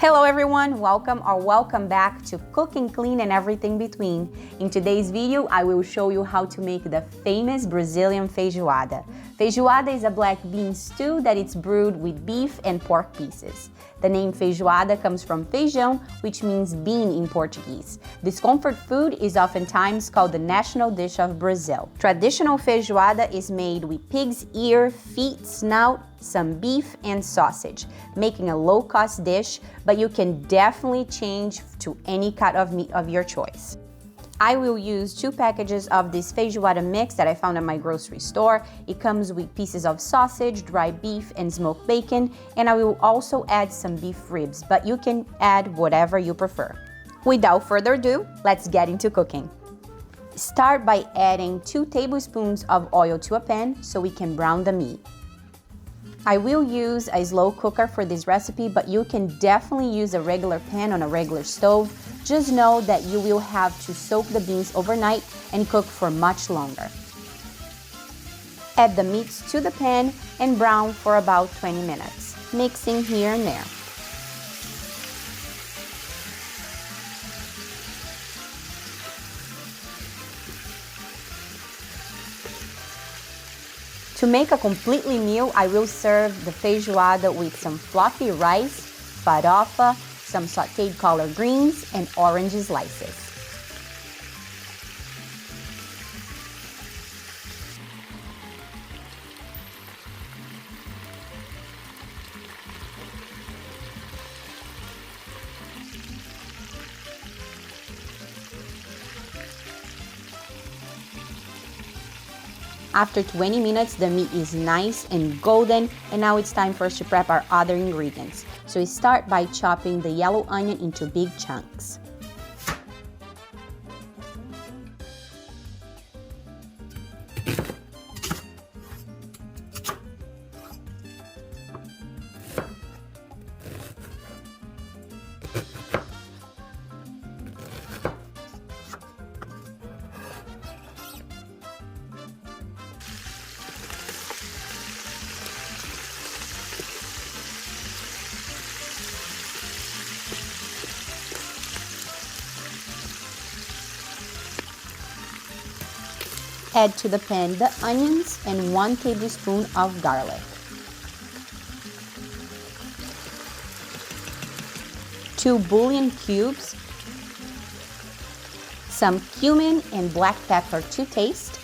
Hello everyone, welcome back to Cooking Clean and Everything Between. In today's video, I will show you how to make the famous Brazilian feijoada. Feijoada is a black bean stew that is brewed with beef and pork pieces. The name feijoada comes from feijão, which means bean in Portuguese. This comfort food is oftentimes called the national dish of Brazil. Traditional feijoada is made with pig's ear, feet, snout, some beef and sausage, making a low-cost dish, but you can definitely change to any cut of meat of your choice. I will use 2 packages of this feijoada mix that I found at my grocery store. It comes with pieces of sausage, dry beef, and smoked bacon, and I will also add some beef ribs, but you can add whatever you prefer. Without further ado, let's get into cooking. Start by adding 2 tablespoons of oil to a pan so we can brown the meat. I will use a slow cooker for this recipe, but you can definitely use a regular pan on a regular stove. Just know that you will have to soak the beans overnight and cook for much longer. Add the meats to the pan and brown for about 20 minutes, mixing here and there. To make a completely meal, I will serve the feijoada with some fluffy rice, farofa, some sautéed collard greens, and orange slices. After 20 minutes, the meat is nice and golden, and now it's time for us to prep our other ingredients. So we start by chopping the yellow onion into big chunks. Add to the pan the onions and 1 tablespoon of garlic. 2 bouillon cubes, some cumin and black pepper to taste,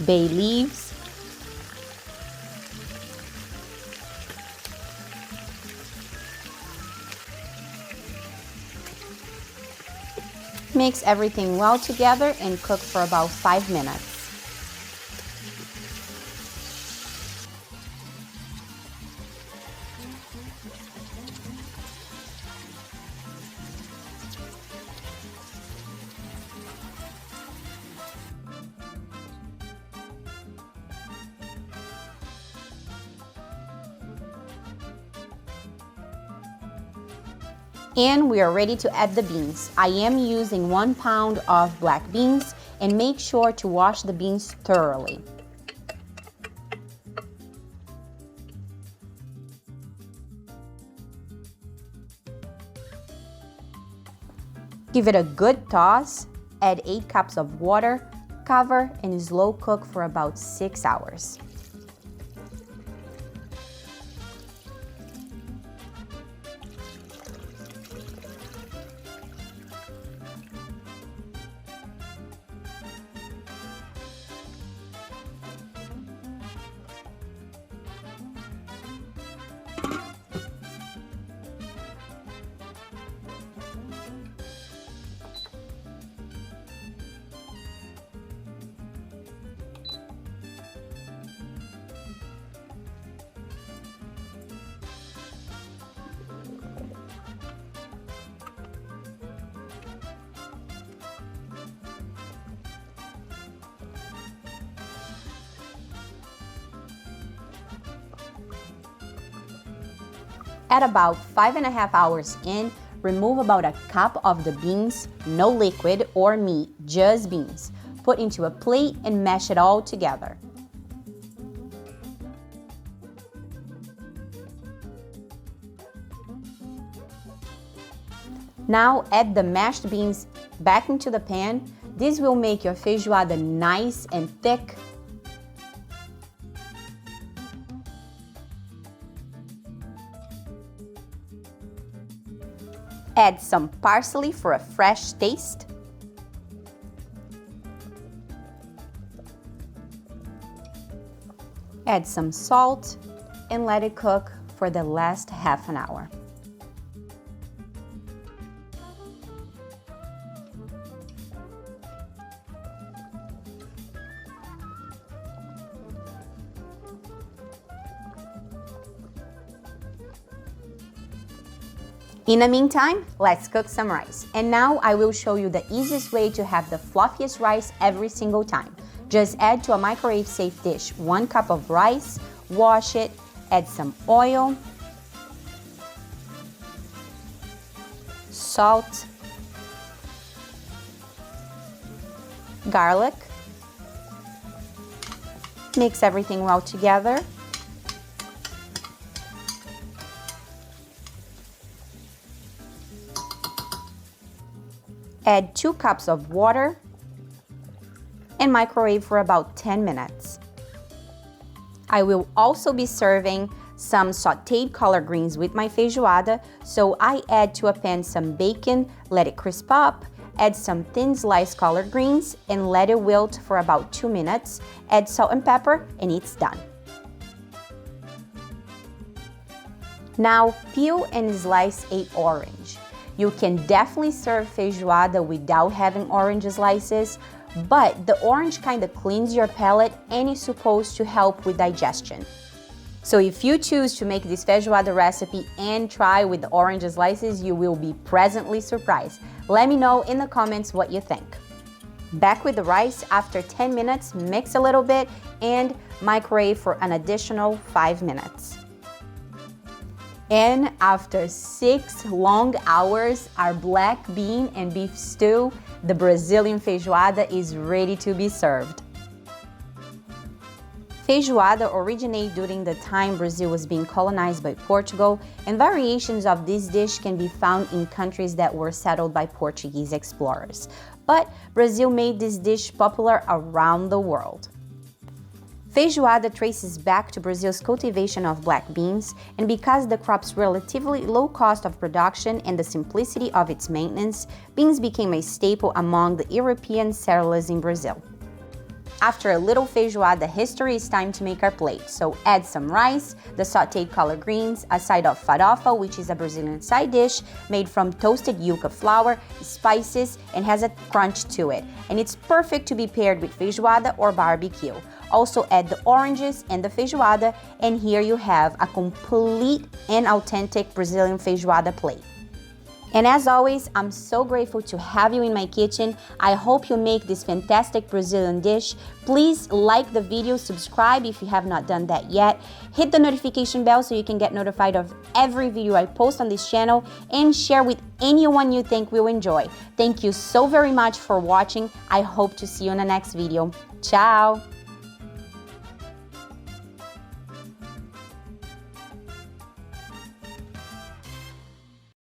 bay leaves, mix everything well together and cook for about 5 minutes. And we are ready to add the beans. I am using 1 pound of black beans, and make sure to wash the beans thoroughly. Give it a good toss, add 8 cups of water, cover, and slow cook for about 6 hours. At about 5.5 hours in, remove about a cup of the beans, no liquid or meat, just beans. Put into a plate and mash it all together. Now add the mashed beans back into the pan. This will make your feijoada nice and thick. Add some parsley for a fresh taste. Add some salt and let it cook for the last half an hour. In the meantime, let's cook some rice. And now I will show you the easiest way to have the fluffiest rice every single time. Just add to a microwave-safe dish 1 cup of rice, wash it, add some oil, salt, garlic, mix everything well together. Add 2 cups of water and microwave for about 10 minutes. I will also be serving some sautéed collard greens with my feijoada, so I add to a pan some bacon, let it crisp up, add some thin sliced collard greens and let it wilt for about 2 minutes, add salt and pepper and it's done. Now peel and slice a orange. You can definitely serve feijoada without having orange slices, but the orange kind of cleans your palate and is supposed to help with digestion. So if you choose to make this feijoada recipe and try with the orange slices, you will be pleasantly surprised. Let me know in the comments what you think. Back with the rice after 10 minutes, mix a little bit and microwave for an additional 5 minutes. And after 6 long hours, our black bean and beef stew, the Brazilian feijoada, is ready to be served. Feijoada originated during the time Brazil was being colonized by Portugal, and variations of this dish can be found in countries that were settled by Portuguese explorers. But Brazil made this dish popular around the world. Feijoada traces back to Brazil's cultivation of black beans, and because the crop's relatively low cost of production and the simplicity of its maintenance, beans became a staple among the European settlers in Brazil. After a little feijoada history, it's time to make our plate. So add some rice, the sautéed collard greens, a side of farofa, which is a Brazilian side dish made from toasted yuca flour, spices, and has a crunch to it. And it's perfect to be paired with feijoada or barbecue. Also add the oranges and the feijoada, and here you have a complete and authentic Brazilian feijoada plate. And as always, I'm so grateful to have you in my kitchen. I hope you make this fantastic Brazilian dish. Please like the video, subscribe if you have not done that yet. Hit the notification bell so you can get notified of every video I post on this channel, and share with anyone you think will enjoy. Thank you so very much for watching. I hope to see you in the next video. Ciao!